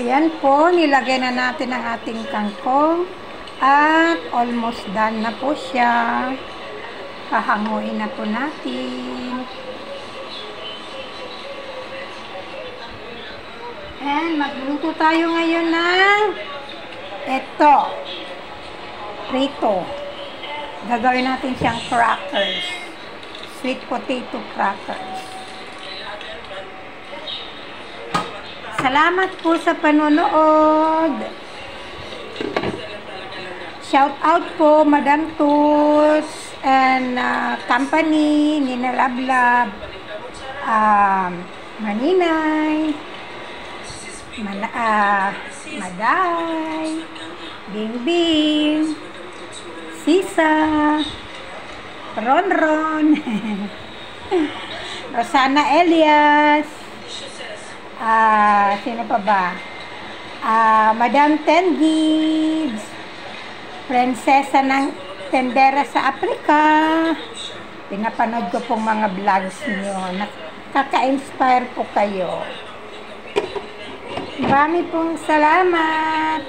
Ayan po, nilagay na natin ang ating kangkong at almost done na po siya. Hahanguin na po natin. And magluto tayo ngayon ng ito, prito. Gagawin natin siyang crackers. Sweet potato crackers. Salamat po sa panonood. Shout out po Madam Tools and company, Nina Lablab, Maninay, Maday, Bingbing, Sisa, Ronron, Rosana Elias, sino pa ba? Madam Ten Gibbs, Prinsesa ng Tendera sa Africa. Pinapanood ko pong mga vlogs niyo. Nakaka-inspire po kayo. Marami pong salamat.